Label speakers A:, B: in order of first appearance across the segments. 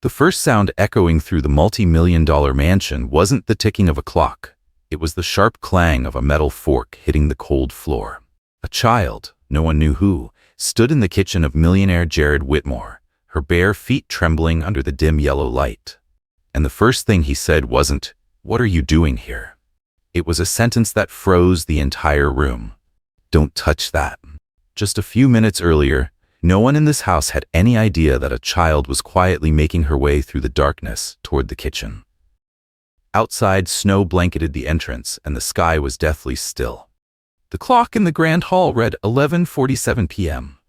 A: The first sound echoing through the multi-million-dollar mansion wasn't the ticking of a clock. It was the sharp clang of a metal fork hitting the cold floor. A child, no one knew who, stood in the kitchen of millionaire Jared Whitmore, her bare feet trembling under the dim yellow light. And the first thing he said wasn't, "What are you doing here?" It was a sentence that froze the entire room. "Don't touch that." Just a few minutes earlier, no one in this house had any idea that a child was quietly making her way through the darkness toward the kitchen. Outside, snow blanketed the entrance, and the sky was deathly still. The clock in the grand hall read 11:47 p.m.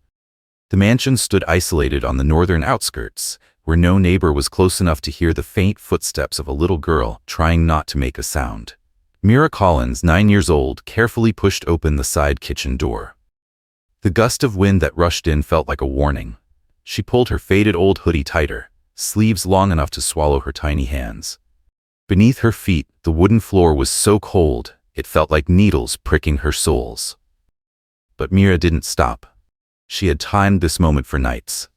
A: The mansion stood isolated on the northern outskirts, where no neighbor was close enough to hear the faint footsteps of a little girl trying not to make a sound. Mira Collins, 9 years old, carefully pushed open the side kitchen door. The gust of wind that rushed in felt like a warning. She pulled her faded old hoodie tighter, sleeves long enough to swallow her tiny hands. Beneath her feet, the wooden floor was so cold, it felt like needles pricking her soles. But Mira didn't stop. She had timed this moment for nights.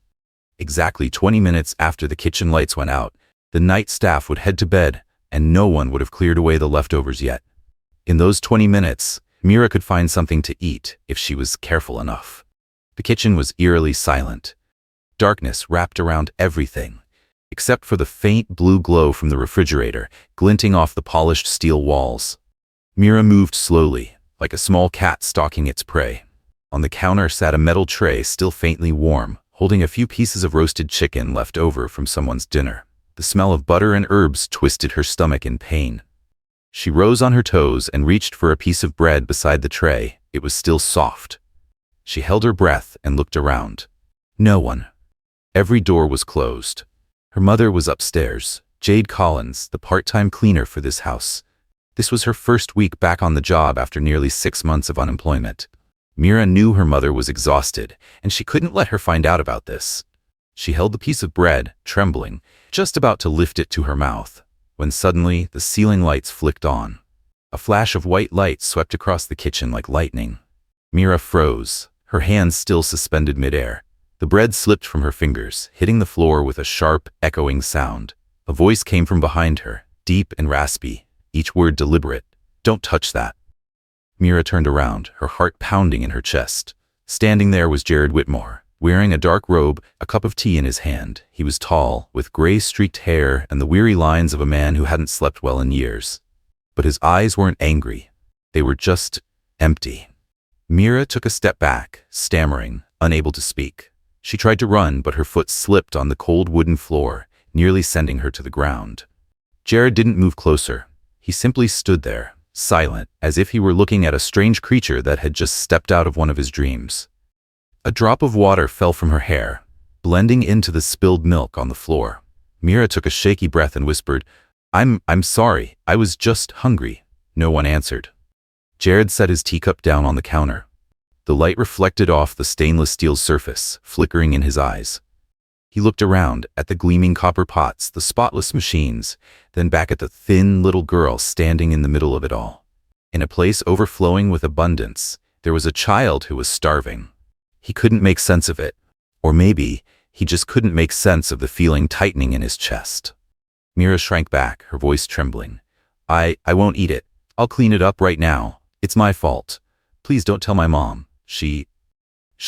A: Exactly 20 minutes after the kitchen lights went out, the night staff would head to bed, and no one would have cleared away the leftovers yet. In those 20 minutes, Mira could find something to eat if she was careful enough. The kitchen was eerily silent. Darkness wrapped around everything, except for the faint blue glow from the refrigerator glinting off the polished steel walls. Mira moved slowly, like a small cat stalking its prey. On the counter sat a metal tray still faintly warm, holding a few pieces of roasted chicken left over from someone's dinner. The smell of butter and herbs twisted her stomach in pain. She rose on her toes and reached for a piece of bread beside the tray. It was still soft. She held her breath and looked around. No one. Every door was closed. Her mother was upstairs, Jade Collins, the part-time cleaner for this house. This was her first week back on the job after nearly 6 months of unemployment. Mira knew her mother was exhausted, and she couldn't let her find out about this. She held the piece of bread, trembling, just about to lift it to her mouth, when suddenly the ceiling lights flicked on. A flash of white light swept across the kitchen like lightning. Mira froze, her hands still suspended midair. The bread slipped from her fingers, hitting the floor with a sharp, echoing sound. A voice came from behind her, deep and raspy, each word deliberate. "Don't touch that." Mira turned around, her heart pounding in her chest. Standing there was Jared Whitmore, wearing a dark robe, a cup of tea in his hand. He was tall, with gray-streaked hair and the weary lines of a man who hadn't slept well in years. But his eyes weren't angry. They were just empty. Mira took a step back, stammering, unable to speak. She tried to run, but her foot slipped on the cold wooden floor, nearly sending her to the ground. Jared didn't move closer. He simply stood there, silent, as if he were looking at a strange creature that had just stepped out of one of his dreams. A drop of water fell from her hair, blending into the spilled milk on the floor. Mira took a shaky breath and whispered, I'm sorry, I was just hungry." No one answered. Jared set his teacup down on the counter. The light reflected off the stainless steel surface, flickering in his eyes. He looked around at the gleaming copper pots, the spotless machines, then back at the thin little girl standing in the middle of it all. In a place overflowing with abundance, there was a child who was starving. He couldn't make sense of it. Or maybe he just couldn't make sense of the feeling tightening in his chest. Mira shrank back, her voice trembling. I won't eat it. I'll clean it up right now. It's my fault. Please don't tell my mom. She'll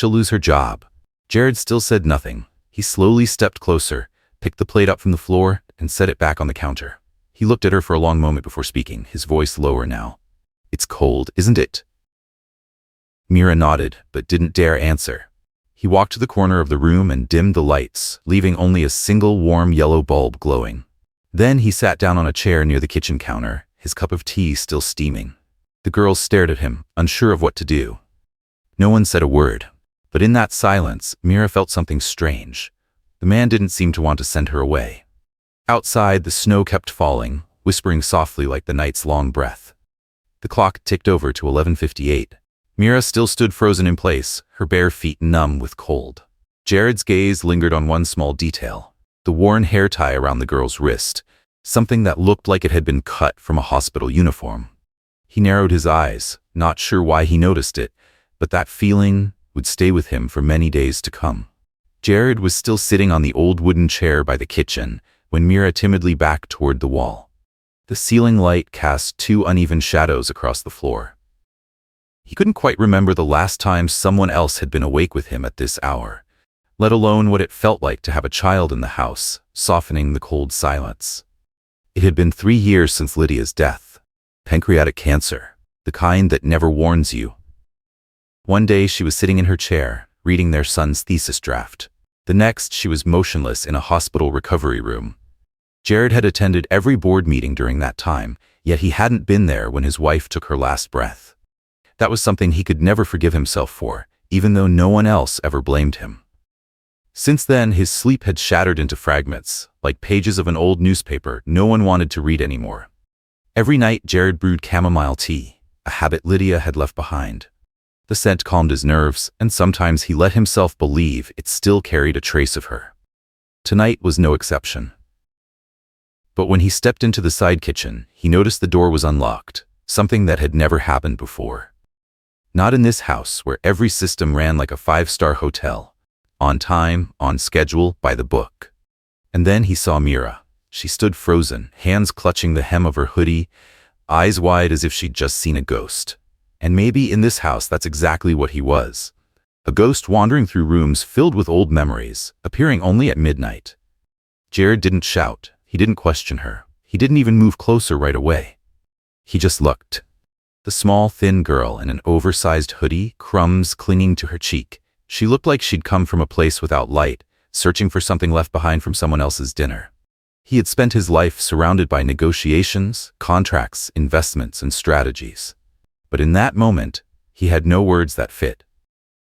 A: lose her job." Jared still said nothing. He slowly stepped closer, picked the plate up from the floor, and set it back on the counter. He looked at her for a long moment before speaking, his voice lower now. "It's cold, isn't it?" Mira nodded, but didn't dare answer. He walked to the corner of the room and dimmed the lights, leaving only a single warm yellow bulb glowing. Then he sat down on a chair near the kitchen counter, his cup of tea still steaming. The girls stared at him, unsure of what to do. No one said a word, but in that silence, Mira felt something strange. The man didn't seem to want to send her away. Outside, the snow kept falling, whispering softly like the night's long breath. The clock ticked over to 11:58. Mira still stood frozen in place, her bare feet numb with cold. Jared's gaze lingered on one small detail, the worn hair tie around the girl's wrist, something that looked like it had been cut from a hospital uniform. He narrowed his eyes, not sure why he noticed it, but that feeling would stay with him for many days to come. Jared was still sitting on the old wooden chair by the kitchen when Mira timidly backed toward the wall. The ceiling light cast two uneven shadows across the floor. He couldn't quite remember the last time someone else had been awake with him at this hour, let alone what it felt like to have a child in the house, softening the cold silence. It had been 3 years since Lydia's death. Pancreatic cancer, the kind that never warns you. One day she was sitting in her chair, reading their son's thesis draft. The next, she was motionless in a hospital recovery room. Jared had attended every board meeting during that time, yet he hadn't been there when his wife took her last breath. That was something he could never forgive himself for, even though no one else ever blamed him. Since then, his sleep had shattered into fragments, like pages of an old newspaper no one wanted to read anymore. Every night, Jared brewed chamomile tea, a habit Lydia had left behind. The scent calmed his nerves, and sometimes he let himself believe it still carried a trace of her. Tonight was no exception. But when he stepped into the side kitchen, he noticed the door was unlocked, something that had never happened before. Not in this house, where every system ran like a 5-star hotel. On time, on schedule, by the book. And then he saw Mira. She stood frozen, hands clutching the hem of her hoodie, eyes wide as if she'd just seen a ghost. And maybe in this house that's exactly what he was. A ghost wandering through rooms filled with old memories, appearing only at midnight. Jared didn't shout. He didn't question her. He didn't even move closer right away. He just looked. The small, thin girl in an oversized hoodie, crumbs clinging to her cheek. She looked like she'd come from a place without light, searching for something left behind from someone else's dinner. He had spent his life surrounded by negotiations, contracts, investments, and strategies. But in that moment, he had no words that fit.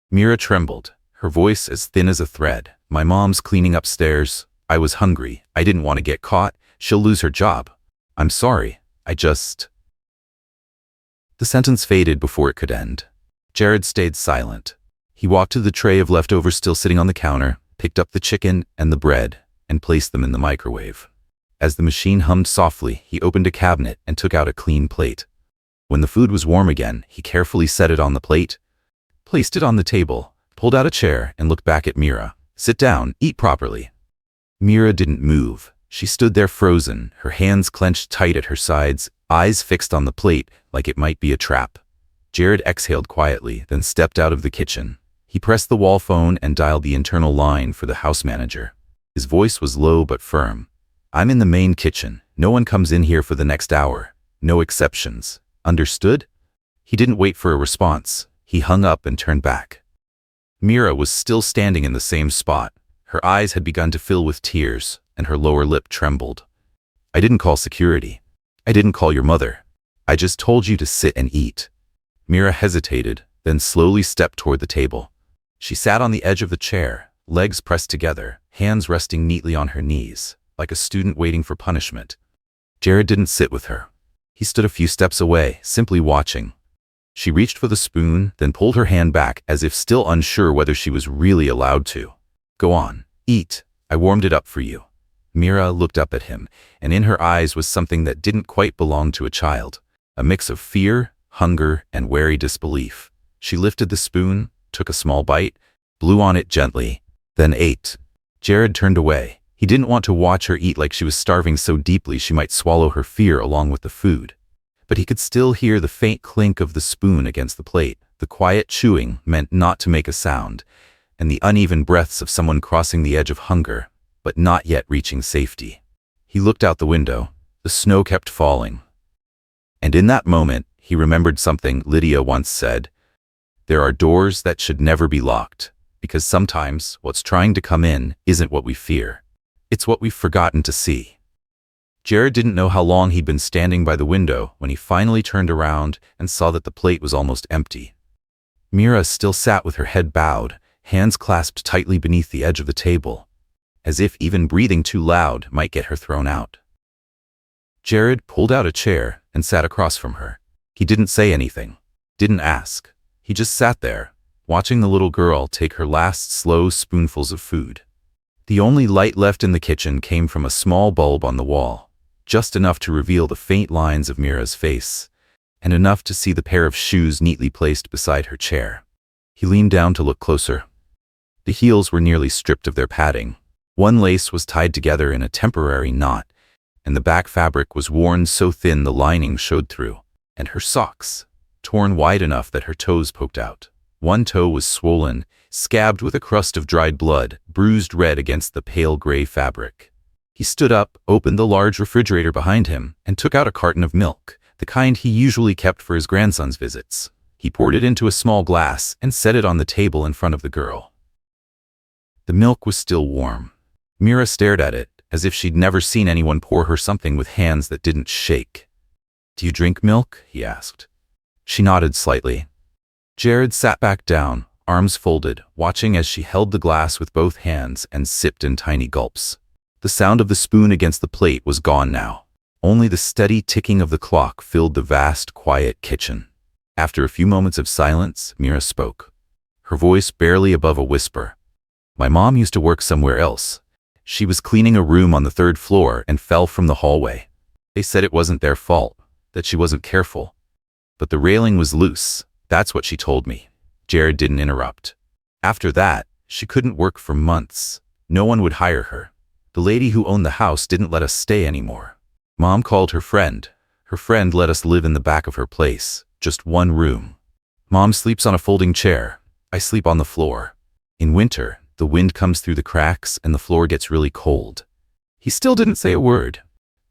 A: Mira trembled, her voice as thin as a thread. "My mom's cleaning upstairs. I was hungry. I didn't want to get caught. She'll lose her job. I'm sorry. The sentence faded before it could end. Jared stayed silent. He walked to the tray of leftovers still sitting on the counter, picked up the chicken and the bread, and placed them in the microwave. As the machine hummed softly, he opened a cabinet and took out a clean plate. When the food was warm again, he carefully set it on the plate, placed it on the table, pulled out a chair, and looked back at Mira. "Sit down, eat properly." Mira didn't move. She stood there frozen, her hands clenched tight at her sides, eyes fixed on the plate like it might be a trap. Jared exhaled quietly, then stepped out of the kitchen. He pressed the wall phone and dialed the internal line for the house manager. His voice was low but firm. "I'm in the main kitchen. No one comes in here for the next hour. No exceptions. Understood?" He didn't wait for a response. He hung up and turned back. Mira was still standing in the same spot. Her eyes had begun to fill with tears, and her lower lip trembled. "I didn't call security. I didn't call your mother. I just told you to sit and eat." Mira hesitated, then slowly stepped toward the table. She sat on the edge of the chair, legs pressed together, hands resting neatly on her knees, like a student waiting for punishment. Jared didn't sit with her. He stood a few steps away, simply watching. She reached for the spoon, then pulled her hand back as if still unsure whether she was really allowed to. "Go on, eat. I warmed it up for you." Mira looked up at him, and in her eyes was something that didn't quite belong to a child. A mix of fear, hunger, and wary disbelief. She lifted the spoon, took a small bite, blew on it gently, then ate. Jared turned away. He didn't want to watch her eat like she was starving so deeply she might swallow her fear along with the food. But he could still hear the faint clink of the spoon against the plate, the quiet chewing meant not to make a sound, and the uneven breaths of someone crossing the edge of hunger, but not yet reaching safety. He looked out the window. The snow kept falling. And in that moment, he remembered something Lydia once said. There are doors that should never be locked, because sometimes what's trying to come in isn't what we fear. It's what we've forgotten to see. Jared didn't know how long he'd been standing by the window when he finally turned around and saw that the plate was almost empty. Mira still sat with her head bowed, hands clasped tightly beneath the edge of the table, as if even breathing too loud might get her thrown out. Jared pulled out a chair and sat across from her. He didn't say anything, didn't ask. He just sat there, watching the little girl take her last slow spoonfuls of food. The only light left in the kitchen came from a small bulb on the wall, just enough to reveal the faint lines of Mira's face, and enough to see the pair of shoes neatly placed beside her chair. He leaned down to look closer. The heels were nearly stripped of their padding. One lace was tied together in a temporary knot, and the back fabric was worn so thin the lining showed through, and her socks, torn wide enough that her toes poked out. One toe was swollen, scabbed with a crust of dried blood, bruised red against the pale gray fabric. He stood up, opened the large refrigerator behind him, and took out a carton of milk, the kind he usually kept for his grandson's visits. He poured it into a small glass and set it on the table in front of the girl. The milk was still warm. Mira stared at it, as if she'd never seen anyone pour her something with hands that didn't shake. "Do you drink milk?" he asked. She nodded slightly. Jared sat back down, arms folded, watching as she held the glass with both hands and sipped in tiny gulps. The sound of the spoon against the plate was gone now. Only the steady ticking of the clock filled the vast, quiet kitchen. After a few moments of silence, Mira spoke, her voice barely above a whisper. "My mom used to work somewhere else. She was cleaning a room on the 3rd floor and fell from the hallway. They said it wasn't their fault, that she wasn't careful. But the railing was loose. That's what she told me." Jared didn't interrupt. "After that, she couldn't work for months. No one would hire her. The lady who owned the house didn't let us stay anymore. Mom called her friend. Her friend let us live in the back of her place, just one room. Mom sleeps on a folding chair. I sleep on the floor. In winter, the wind comes through the cracks and the floor gets really cold." He still didn't say a word.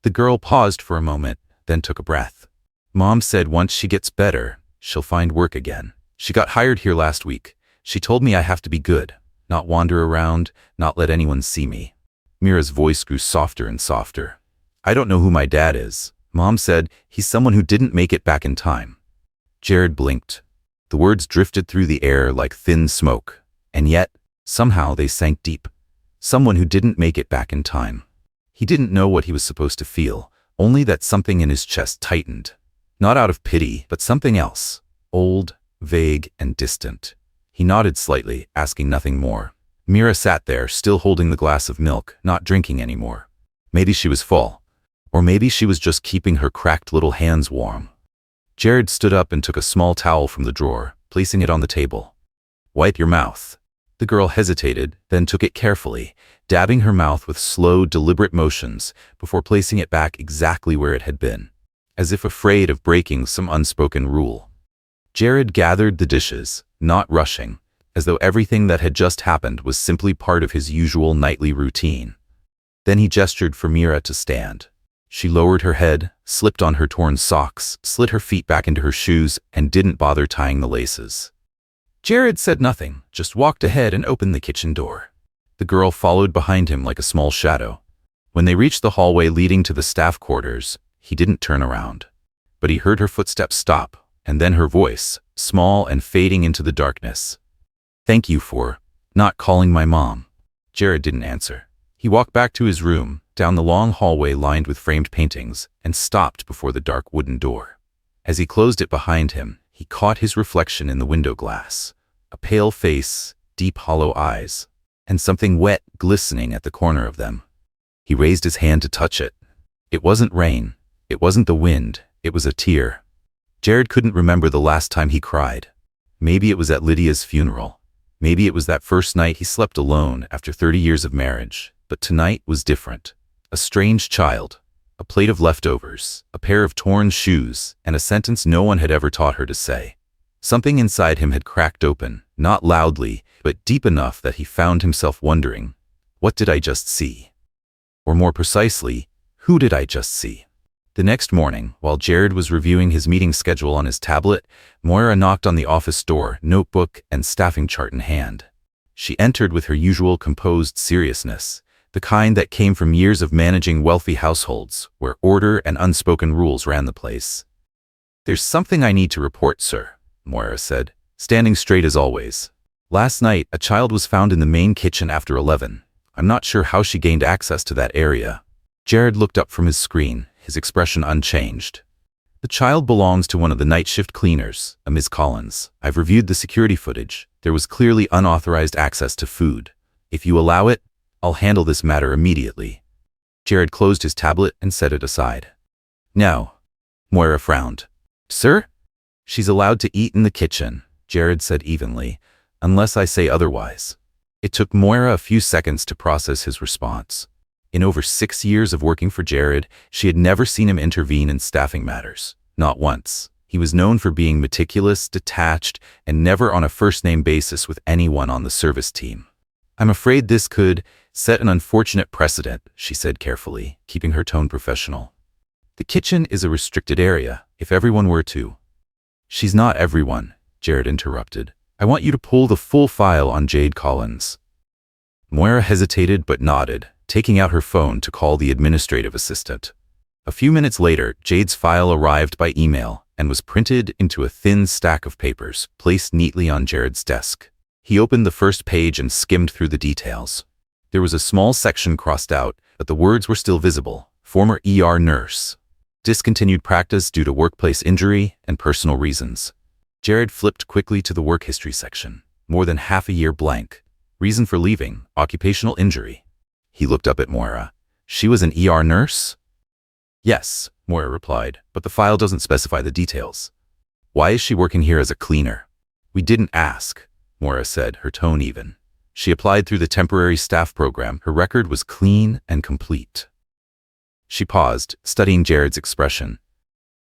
A: The girl paused for a moment, then took a breath. "Mom said once she gets better, she'll find work again. She got hired here last week. She told me I have to be good, not wander around, not let anyone see me." Mira's voice grew softer and softer. "I don't know who my dad is. Mom said he's someone who didn't make it back in time." Jared blinked. The words drifted through the air like thin smoke, and yet, somehow they sank deep. Someone who didn't make it back in time. He didn't know what he was supposed to feel, only that something in his chest tightened. Not out of pity, but something else. Old, vague, and distant. He nodded slightly, asking nothing more. Mira sat there, still holding the glass of milk, not drinking anymore. Maybe she was full. Or maybe she was just keeping her cracked little hands warm. Jared stood up and took a small towel from the drawer, placing it on the table. "Wipe your mouth." The girl hesitated, then took it carefully, dabbing her mouth with slow, deliberate motions before placing it back exactly where it had been, as if afraid of breaking some unspoken rule. Jared gathered the dishes, not rushing, as though everything that had just happened was simply part of his usual nightly routine. Then he gestured for Mira to stand. She lowered her head, slipped on her torn socks, slid her feet back into her shoes, and didn't bother tying the laces. Jared said nothing, just walked ahead and opened the kitchen door. The girl followed behind him like a small shadow. When they reached the hallway leading to the staff quarters, he didn't turn around. But he heard her footsteps stop, and then her voice, small and fading into the darkness. "Thank you for not calling my mom." Jared didn't answer. He walked back to his room, down the long hallway lined with framed paintings, and stopped before the dark wooden door. As he closed it behind him, he caught his reflection in the window glass. A pale face, deep hollow eyes, and something wet glistening at the corner of them. He raised his hand to touch it. It wasn't rain. It wasn't the wind. It was a tear. Jared couldn't remember the last time he cried. Maybe it was at Lydia's funeral. Maybe it was that first night he slept alone after 30 years of marriage. But tonight was different. A strange child, a plate of leftovers, a pair of torn shoes, and a sentence no one had ever taught her to say. Something inside him had cracked open, not loudly, but deep enough that he found himself wondering, what did I just see? Or more precisely, who did I just see? The next morning, while Jared was reviewing his meeting schedule on his tablet, Moira knocked on the office door, notebook and staffing chart in hand. She entered with her usual composed seriousness, the kind that came from years of managing wealthy households, where order and unspoken rules ran the place. "There's something I need to report, sir," Moira said, standing straight as always. "Last night, a child was found in the main kitchen after 11. I'm not sure how she gained access to that area." Jared looked up from his screen, his expression unchanged. "The child belongs to one of the night shift cleaners, a Ms. Collins. I've reviewed the security footage. There was clearly unauthorized access to food. If you allow it, I'll handle this matter immediately." Jared closed his tablet and set it aside. "No." Moira frowned. "Sir?" "She's allowed to eat in the kitchen," Jared said evenly, "unless I say otherwise." It took Moira a few seconds to process his response. In over 6 years of working for Jared, she had never seen him intervene in staffing matters. Not once. He was known for being meticulous, detached, and never on a first-name basis with anyone on the service team. "I'm afraid this could set an unfortunate precedent," she said carefully, keeping her tone professional. "The kitchen is a restricted area, if everyone were to—" "She's not everyone," Jared interrupted. "I want you to pull the full file on Jade Collins." Moira hesitated but nodded, taking out her phone to call the administrative assistant. A few minutes later, Jade's file arrived by email and was printed into a thin stack of papers, placed neatly on Jared's desk. He opened the first page and skimmed through the details. There was a small section crossed out, but the words were still visible. Former ER nurse. Discontinued practice due to workplace injury and personal reasons. Jared flipped quickly to the work history section. More than half a year blank. Reason for leaving, occupational injury. He looked up at Moira. "She was an ER nurse?" "Yes," Moira replied, "but the file doesn't specify the details." "Why is she working here as a cleaner?" "We didn't ask," Moira said, her tone even. She applied through the temporary staff program. Her record was clean and complete. She paused, studying Jared's expression.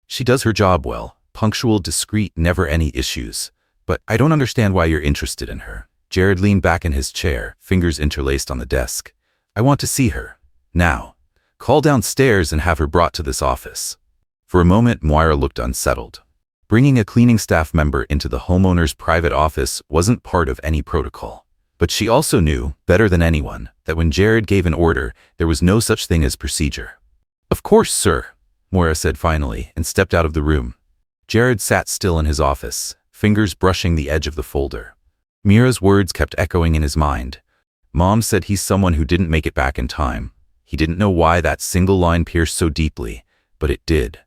A: "She does her job well, punctual, discreet, never any issues. But I don't understand why you're interested in her." Jared leaned back in his chair, fingers interlaced on the desk. "I want to see her. Now. Call downstairs and have her brought to this office." For a moment, Moira looked unsettled. Bringing a cleaning staff member into the homeowner's private office wasn't part of any protocol. But she also knew, better than anyone, that when Jared gave an order, there was no such thing as procedure. "Of course, sir," Moira said finally, and stepped out of the room. Jared sat still in his office, fingers brushing the edge of the folder. Mira's words kept echoing in his mind. Mom said he's someone who didn't make it back in time. He didn't know why that single line pierced so deeply, but it did.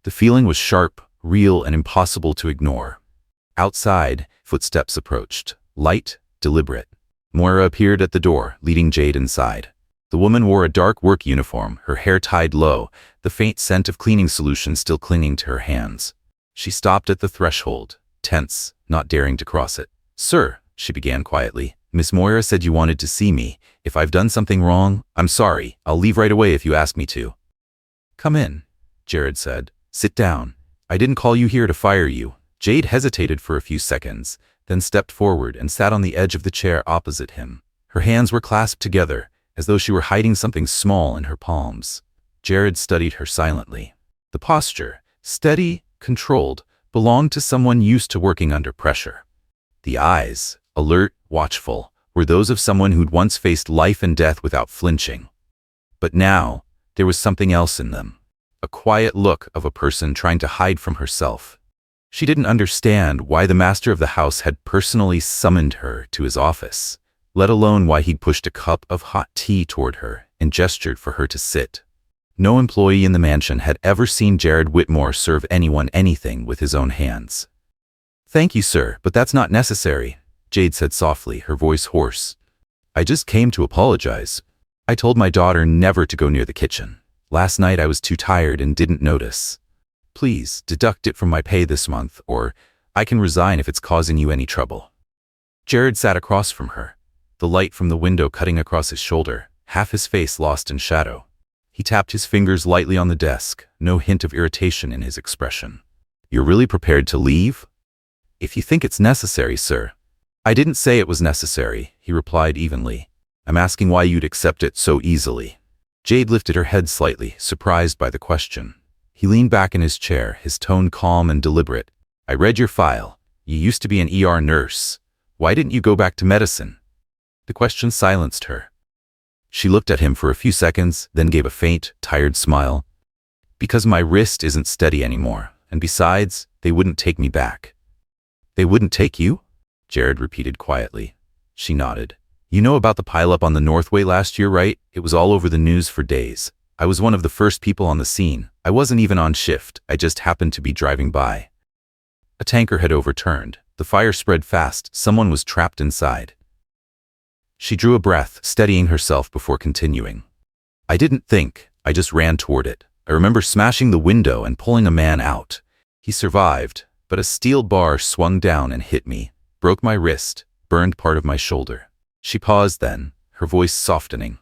A: The feeling was sharp, real, and impossible to ignore. Outside, footsteps approached. Light, deliberate. Moira appeared at the door, leading Jade inside. The woman wore a dark work uniform, her hair tied low, the faint scent of cleaning solution still clinging to her hands. She stopped at the threshold, tense, not daring to cross it. "Sir," she began quietly, "Miss Moira said you wanted to see me. If I've done something wrong, I'm sorry. I'll leave right away if you ask me to." "Come in," Jared said. "Sit down. I didn't call you here to fire you." Jade hesitated for a few seconds, then stepped forward and sat on the edge of the chair opposite him. Her hands were clasped together, as though she were hiding something small in her palms. Jared studied her silently. The posture, steady, controlled, belonged to someone used to working under pressure. The eyes, alert, watchful, were those of someone who'd once faced life and death without flinching. But now, there was something else in them. A quiet look of a person trying to hide from herself. She didn't understand why the master of the house had personally summoned her to his office, let alone why he'd pushed a cup of hot tea toward her and gestured for her to sit. No employee in the mansion had ever seen Jared Whitmore serve anyone anything with his own hands. "Thank you, sir, but that's not necessary," Jade said softly, her voice hoarse. "I just came to apologize. I told my daughter never to go near the kitchen. Last night I was too tired and didn't notice. Please deduct it from my pay this month, or I can resign if it's causing you any trouble." Jared sat across from her, the light from the window cutting across his shoulder, half his face lost in shadow. He tapped his fingers lightly on the desk, no hint of irritation in his expression. "You're really prepared to leave?" "If you think it's necessary, sir." "I didn't say it was necessary," he replied evenly. "I'm asking why you'd accept it so easily." Jade lifted her head slightly, surprised by the question. He leaned back in his chair, his tone calm and deliberate. "I read your file. You used to be an ER nurse. Why didn't you go back to medicine?" The question silenced her. She looked at him for a few seconds, then gave a faint, tired smile. "Because my wrist isn't steady anymore, and besides, they wouldn't take me back." "They wouldn't take you?" Jared repeated quietly. She nodded. "You know about the pileup on the Northway last year, right? It was all over the news for days. I was one of the first people on the scene. I wasn't even on shift. I just happened to be driving by. A tanker had overturned. The fire spread fast. Someone was trapped inside." She drew a breath, steadying herself before continuing. "I didn't think. I just ran toward it. I remember smashing the window and pulling a man out. He survived, but a steel bar swung down and hit me, broke my wrist, burned part of my shoulder. She paused then, her voice softening.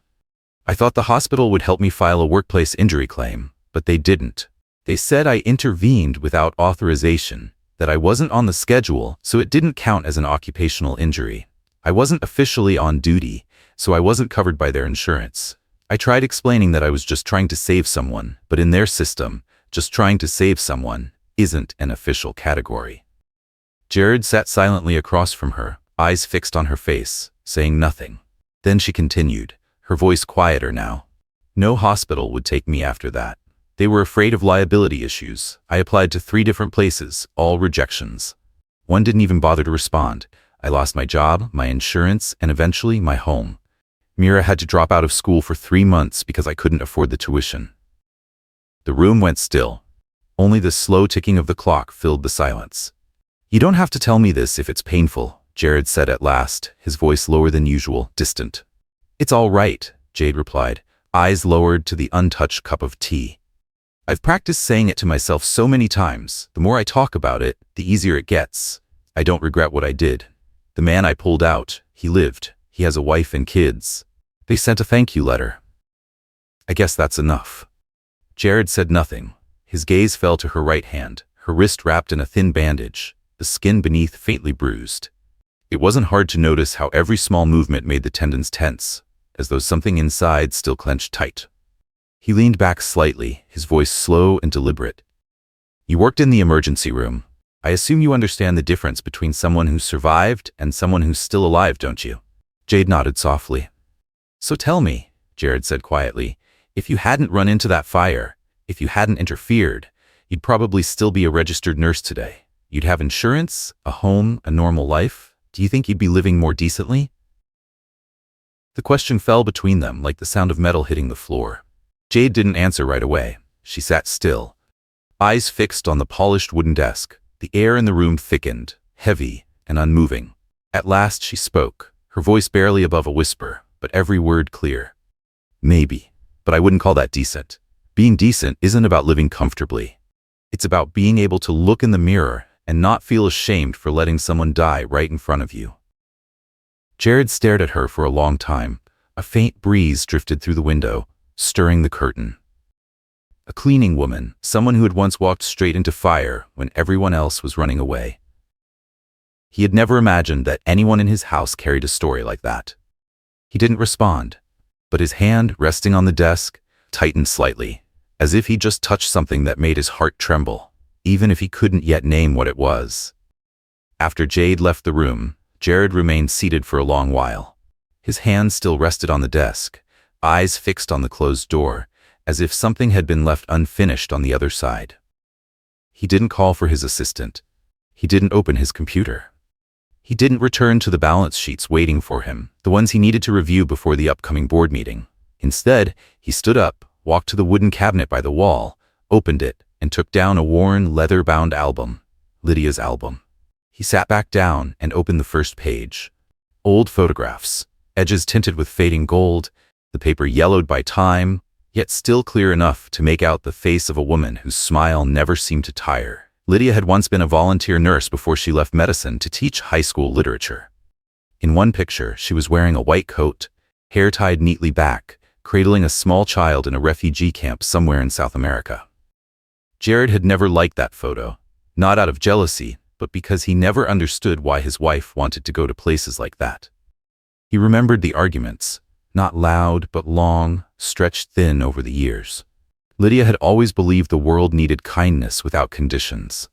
A: I thought the hospital would help me file a workplace injury claim, but they didn't. They said I intervened without authorization, that I wasn't on the schedule, so it didn't count as an occupational injury. I wasn't officially on duty, so I wasn't covered by their insurance. I tried explaining that I was just trying to save someone, but in their system, just trying to save someone isn't an official category. Jared sat silently across from her, eyes fixed on her face, saying nothing. Then she continued, her voice quieter now. No hospital would take me after that. They were afraid of liability issues. I applied to 3 different places, all rejections. One didn't even bother to respond. I lost my job, my insurance, and eventually my home. Mira had to drop out of school for 3 months because I couldn't afford the tuition. The room went still. Only the slow ticking of the clock filled the silence. You don't have to tell me this if it's painful, Jared said at last, his voice lower than usual, distant. It's all right, Jade replied, eyes lowered to the untouched cup of tea. I've practiced saying it to myself so many times. The more I talk about it, the easier it gets. I don't regret what I did. The man I pulled out, he lived. He has a wife and kids. They sent a thank you letter. I guess that's enough. Jared said nothing. His gaze fell to her right hand, her wrist wrapped in a thin bandage, the skin beneath faintly bruised. It wasn't hard to notice how every small movement made the tendons tense, as though something inside still clenched tight. He leaned back slightly, his voice slow and deliberate. You worked in the emergency room. I assume you understand the difference between someone who survived and someone who's still alive, don't you? Jade nodded softly. So tell me, Jared said quietly, if you hadn't run into that fire, if you hadn't interfered, you'd probably still be a registered nurse today. You'd have insurance, a home, a normal life. Do you think you'd be living more decently? The question fell between them like the sound of metal hitting the floor. Jade didn't answer right away. She sat still, eyes fixed on the polished wooden desk. The air in the room thickened, heavy and unmoving. At last she spoke, her voice barely above a whisper, but every word clear. Maybe, but I wouldn't call that decent. Being decent isn't about living comfortably. It's about being able to look in the mirror and not feel ashamed for letting someone die right in front of you. Jared stared at her for a long time. A faint breeze drifted through the window, stirring the curtain. A cleaning woman, someone who had once walked straight into fire when everyone else was running away. He had never imagined that anyone in his house carried a story like that. He didn't respond, but his hand, resting on the desk, tightened slightly, as if he just touched something that made his heart tremble, even if he couldn't yet name what it was. After Jade left the room, Jared remained seated for a long while. His hand still rested on the desk, eyes fixed on the closed door, as if something had been left unfinished on the other side. He didn't call for his assistant. He didn't open his computer. He didn't return to the balance sheets waiting for him, the ones he needed to review before the upcoming board meeting. Instead, he stood up, walked to the wooden cabinet by the wall, opened it, and took down a worn, leather-bound album, Lydia's album. He sat back down and opened the first page. Old photographs, edges tinted with fading gold, the paper yellowed by time, yet still clear enough to make out the face of a woman whose smile never seemed to tire. Lydia had once been a volunteer nurse before she left medicine to teach high school literature. In one picture, she was wearing a white coat, hair tied neatly back, cradling a small child in a refugee camp somewhere in South America. Jared had never liked that photo, not out of jealousy, but because he never understood why his wife wanted to go to places like that. He remembered the arguments, not loud but long, stretched thin over the years. Lydia had always believed the world needed kindness without conditions.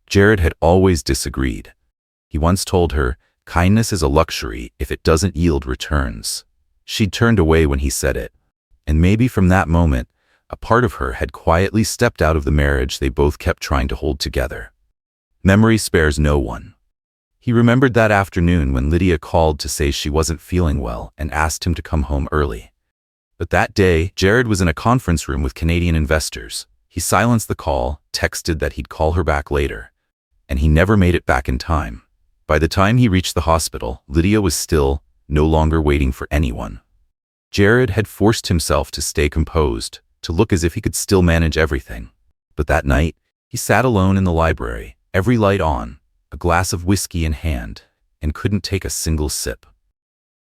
A: Jared had always disagreed. He once told her, kindness is a luxury if it doesn't yield returns. She'd turned away when he said it, and maybe from that moment, a part of her had quietly stepped out of the marriage they both kept trying to hold together. Memory spares no one. He remembered that afternoon when Lydia called to say she wasn't feeling well and asked him to come home early. But that day, Jared was in a conference room with Canadian investors. He silenced the call, texted that he'd call her back later, and he never made it back in time. By the time he reached the hospital, Lydia was still no longer waiting for anyone. Jared had forced himself to stay composed, to look as if he could still manage everything. But that night, he sat alone in the library, every light on, a glass of whiskey in hand, and couldn't take a single sip.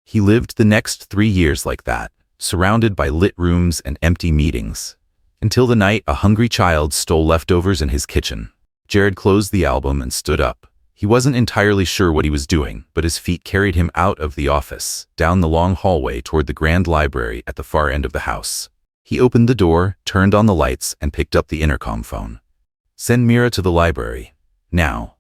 A: He lived the next 3 years like that, surrounded by lit rooms and empty meetings, until the night a hungry child stole leftovers in his kitchen. Jared closed the album and stood up. He wasn't entirely sure what he was doing, but his feet carried him out of the office, down the long hallway toward the grand library at the far end of the house. He opened the door, turned on the lights, and picked up the intercom phone. "Send Mira to the library. Now."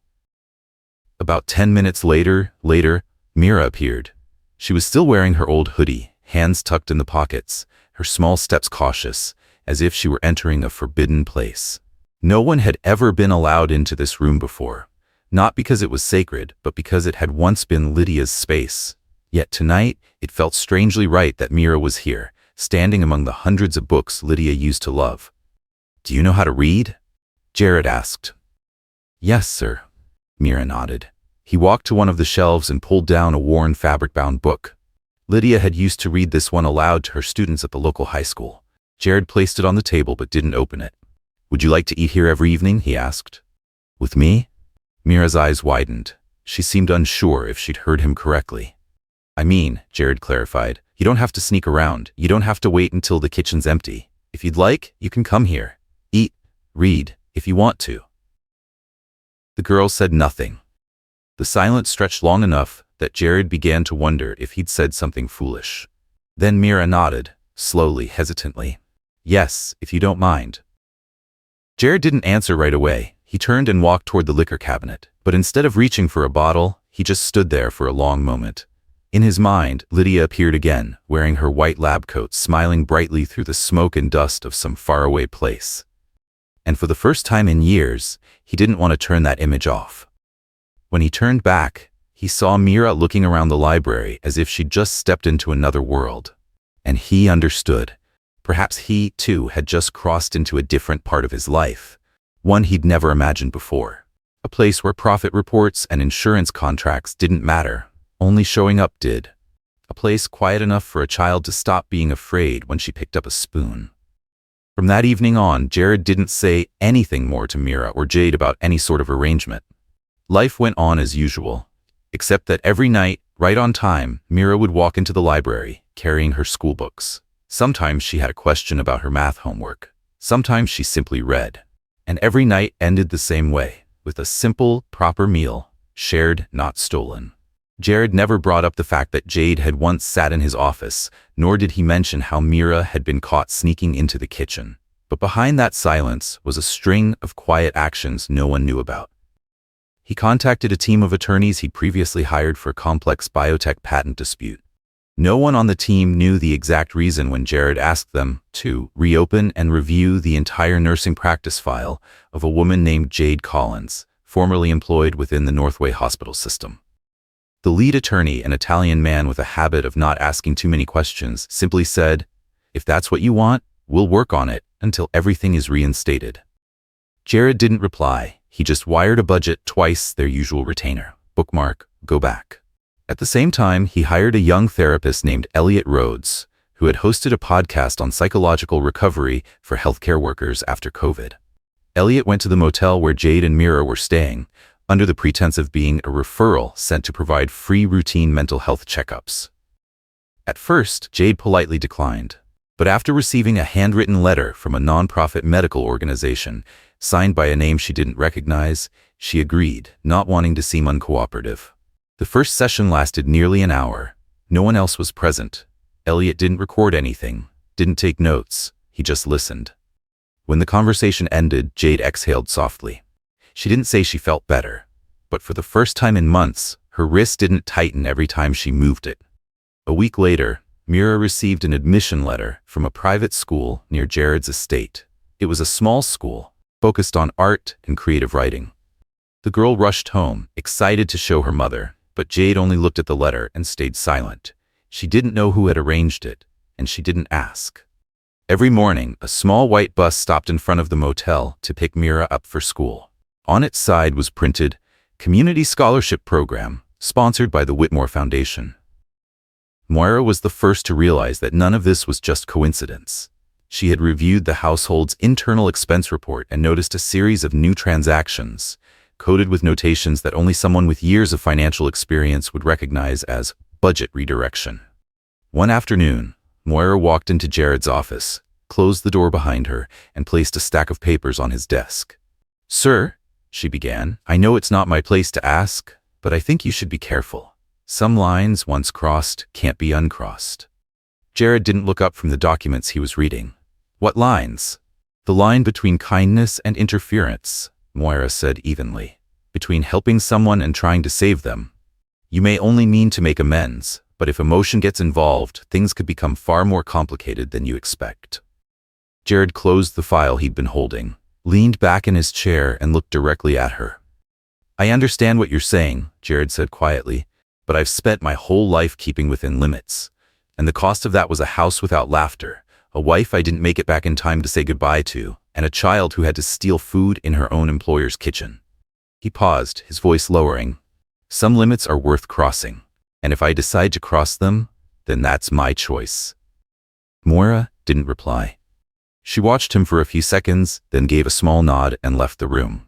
A: About 10 minutes later, Mira appeared. She was still wearing her old hoodie, hands tucked in the pockets, her small steps cautious, as if she were entering a forbidden place. No one had ever been allowed into this room before, not because it was sacred, but because it had once been Lydia's space. Yet tonight, it felt strangely right that Mira was here, standing among the hundreds of books Lydia used to love. "Do you know how to read?" Jared asked. "Yes, sir." Mira nodded. He walked to one of the shelves and pulled down a worn fabric-bound book. Lydia had used to read this one aloud to her students at the local high school. Jared placed it on the table but didn't open it. "Would you like to eat here every evening?" he asked. "With me?" Mira's eyes widened. She seemed unsure if she'd heard him correctly. "I mean," Jared clarified, "you don't have to sneak around. You don't have to wait until the kitchen's empty. If you'd like, you can come here. Eat, read, if you want to." The girl said nothing. The silence stretched long enough that Jared began to wonder if he'd said something foolish. Then Mira nodded, slowly, hesitantly. "Yes, if you don't mind." Jared didn't answer right away. He turned and walked toward the liquor cabinet, but instead of reaching for a bottle, he just stood there for a long moment. In his mind, Lydia appeared again, wearing her white lab coat, smiling brightly through the smoke and dust of some faraway place. And for the first time in years, he didn't want to turn that image off. When he turned back, he saw Mira looking around the library as if she'd just stepped into another world. And he understood. Perhaps he, too, had just crossed into a different part of his life, one he'd never imagined before. A place where profit reports and insurance contracts didn't matter, only showing up did. A place quiet enough for a child to stop being afraid when she picked up a spoon. From that evening on, Jared didn't say anything more to Mira or Jade about any sort of arrangement. Life went on as usual, except that every night, right on time, Mira would walk into the library, carrying her school books. Sometimes she had a question about her math homework. Sometimes she simply read. And every night ended the same way, with a simple, proper meal, shared, not stolen. Jared never brought up the fact that Jade had once sat in his office, nor did he mention how Mira had been caught sneaking into the kitchen. But behind that silence was a string of quiet actions no one knew about. He contacted a team of attorneys he'd previously hired for a complex biotech patent dispute. No one on the team knew the exact reason when Jared asked them to reopen and review the entire nursing practice file of a woman named Jade Collins, formerly employed within the Northway hospital system. The lead attorney, an Italian man with a habit of not asking too many questions, simply said, "If that's what you want, we'll work on it until everything is reinstated." Jared didn't reply. He just wired a budget twice their usual retainer. Bookmark, go back. At the same time, he hired a young therapist named Elliot Rhodes, who had hosted a podcast on psychological recovery for healthcare workers after COVID. Elliot went to the motel where Jade and Mira were staying, under the pretense of being a referral sent to provide free routine mental health checkups. At first, Jade politely declined, but after receiving a handwritten letter from a nonprofit medical organization, signed by a name she didn't recognize, she agreed, not wanting to seem uncooperative. The first session lasted nearly an hour. No one else was present. Elliot didn't record anything, didn't take notes, he just listened. When the conversation ended, Jade exhaled softly. She didn't say she felt better, but for the first time in months, her wrist didn't tighten every time she moved it. A week later, Mira received an admission letter from a private school near Jared's estate. It was a small school, focused on art and creative writing. The girl rushed home, excited to show her mother, but Jade only looked at the letter and stayed silent. She didn't know who had arranged it, and she didn't ask. Every morning, a small white bus stopped in front of the motel to pick Mira up for school. On its side was printed, "Community Scholarship Program, sponsored by the Whitmore Foundation." Moira was the first to realize that none of this was just coincidence. She had reviewed the household's internal expense report and noticed a series of new transactions, coded with notations that only someone with years of financial experience would recognize as budget redirection. One afternoon, Moira walked into Jared's office, closed the door behind her, and placed a stack of papers on his desk. "Sir," she began, "I know it's not my place to ask, but I think you should be careful. Some lines, once crossed, can't be uncrossed." Jared didn't look up from the documents he was reading. "What lines?" "The line between kindness and interference," Moira said evenly. "Between helping someone and trying to save them. You may only mean to make amends, but if emotion gets involved, things could become far more complicated than you expect." Jared closed the file he'd been holding, leaned back in his chair, and looked directly at her. "I understand what you're saying," Jared said quietly, "but I've spent my whole life keeping within limits. And the cost of that was a house without laughter, a wife I didn't make it back in time to say goodbye to, and a child who had to steal food in her own employer's kitchen." He paused, his voice lowering. "Some limits are worth crossing, and if I decide to cross them, then that's my choice." Moira didn't reply. She watched him for a few seconds, then gave a small nod and left the room.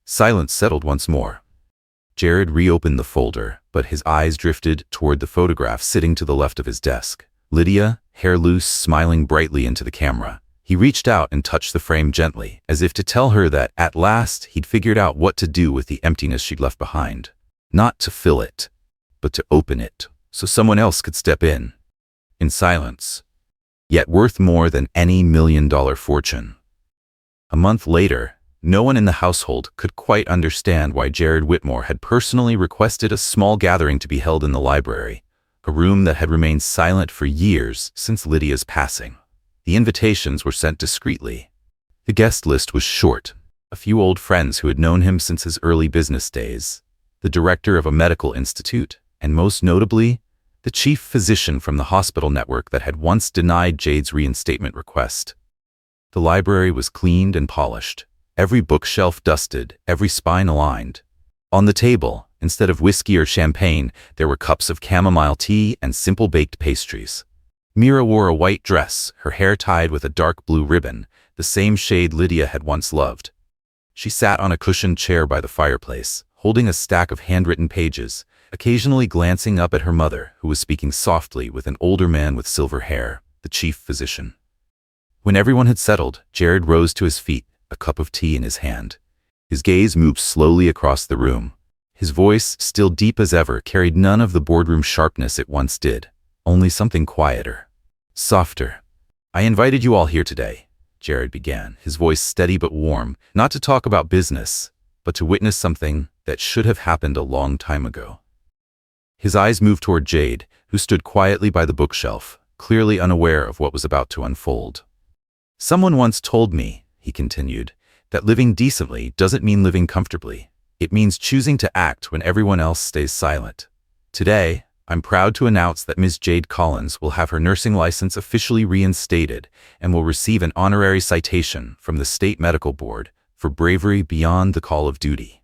A: Silence settled once more. Jared reopened the folder, but his eyes drifted toward the photograph sitting to the left of his desk. Lydia, hair loose, smiling brightly into the camera. He reached out and touched the frame gently, as if to tell her that, at last, he'd figured out what to do with the emptiness she'd left behind. Not to fill it, but to open it, so someone else could step in. In silence. Yet worth more than any $1,000,000 fortune. A month later, no one in the household could quite understand why Jared Whitmore had personally requested a small gathering to be held in the library, a room that had remained silent for years since Lydia's passing. The invitations were sent discreetly. The guest list was short. A few old friends who had known him since his early business days, the director of a medical institute, and most notably, the chief physician from the hospital network that had once denied Jade's reinstatement request. The library was cleaned and polished, every bookshelf dusted, every spine aligned. On the table, instead of whiskey or champagne, there were cups of chamomile tea and simple baked pastries. Mira wore a white dress, her hair tied with a dark blue ribbon, the same shade Lydia had once loved. She sat on a cushioned chair by the fireplace, holding a stack of handwritten pages, occasionally glancing up at her mother, who was speaking softly with an older man with silver hair, the chief physician. When everyone had settled, Jared rose to his feet, a cup of tea in his hand. His gaze moved slowly across the room. His voice, still deep as ever, carried none of the boardroom sharpness it once did, only something quieter. Softer. "I invited you all here today," Jared began, his voice steady but warm, "not to talk about business, but to witness something that should have happened a long time ago." His eyes moved toward Jade, who stood quietly by the bookshelf, clearly unaware of what was about to unfold. "Someone once told me," he continued, "that living decently doesn't mean living comfortably. It means choosing to act when everyone else stays silent. Today, I'm proud to announce that Ms. Jade Collins will have her nursing license officially reinstated and will receive an honorary citation from the State Medical Board for bravery beyond the call of duty."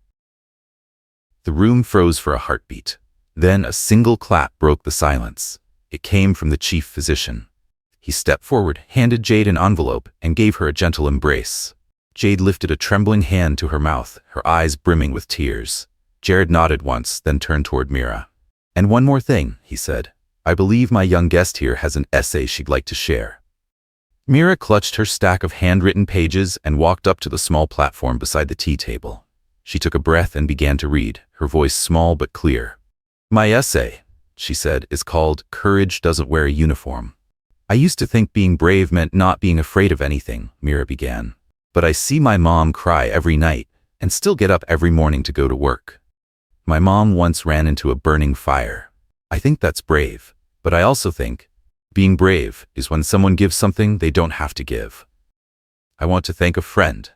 A: The room froze for a heartbeat. Then a single clap broke the silence. It came from the chief physician. He stepped forward, handed Jade an envelope, and gave her a gentle embrace. Jade lifted a trembling hand to her mouth, her eyes brimming with tears. Jared nodded once, then turned toward Mira. "And one more thing," he said. "I believe my young guest here has an essay she'd like to share." Mira clutched her stack of handwritten pages and walked up to the small platform beside the tea table. She took a breath and began to read, her voice small but clear. "My essay," she said, "is called Courage Doesn't Wear a Uniform. I used to think being brave meant not being afraid of anything," Mira began. "But I see my mom cry every night and still get up every morning to go to work. My mom once ran into a burning fire. I think that's brave, but I also think being brave is when someone gives something they don't have to give. I want to thank a friend,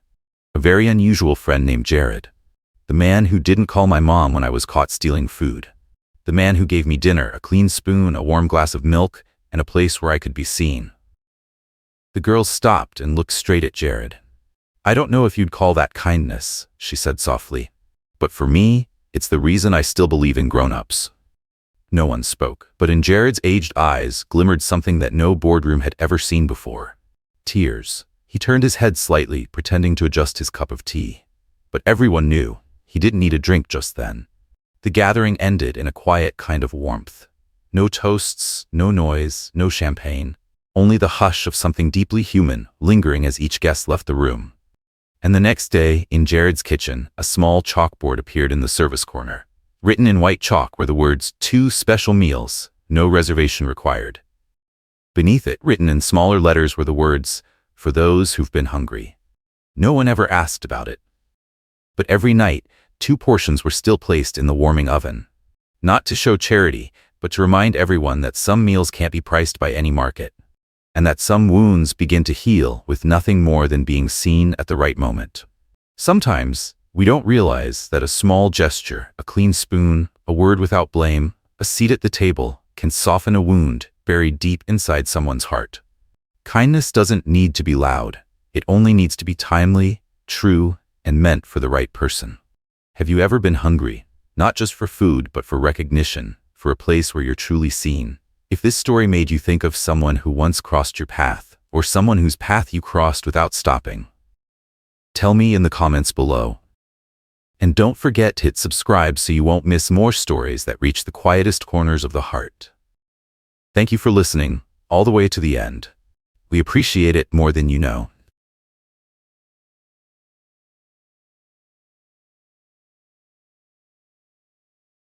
A: a very unusual friend named Jared. The man who didn't call my mom when I was caught stealing food. The man who gave me dinner, a clean spoon, a warm glass of milk, and a place where I could be seen." The girl stopped and looked straight at Jared. "I don't know if you'd call that kindness," she said softly, "but for me, it's the reason I still believe in grown-ups." No one spoke, but in Jared's aged eyes glimmered something that no boardroom had ever seen before. Tears. He turned his head slightly, pretending to adjust his cup of tea. But everyone knew he didn't need a drink just then. The gathering ended in a quiet kind of warmth. No toasts, no noise, no champagne. Only the hush of something deeply human lingering as each guest left the room. And the next day, in Jared's kitchen, a small chalkboard appeared in the service corner. Written in white chalk were the words, 2 special meals, no reservation required. Beneath it, written in smaller letters, were the words, for those who've been hungry. No one ever asked about it. But every night, 2 portions were still placed in the warming oven. Not to show charity, but to remind everyone that some meals can't be priced by any market, and that some wounds begin to heal with nothing more than being seen at the right moment. Sometimes, we don't realize that a small gesture, a clean spoon, a word without blame, a seat at the table, can soften a wound buried deep inside someone's heart. Kindness doesn't need to be loud. It only needs to be timely, true, and meant for the right person. Have you ever been hungry? Not just for food, but for recognition, for a place where you're truly seen. If this story made you think of someone who once crossed your path, or someone whose path you crossed without stopping, tell me in the comments below. And don't forget to hit subscribe so you won't miss more stories that reach the quietest corners of the heart. Thank you for listening, all the way to the end. We appreciate it more than you know.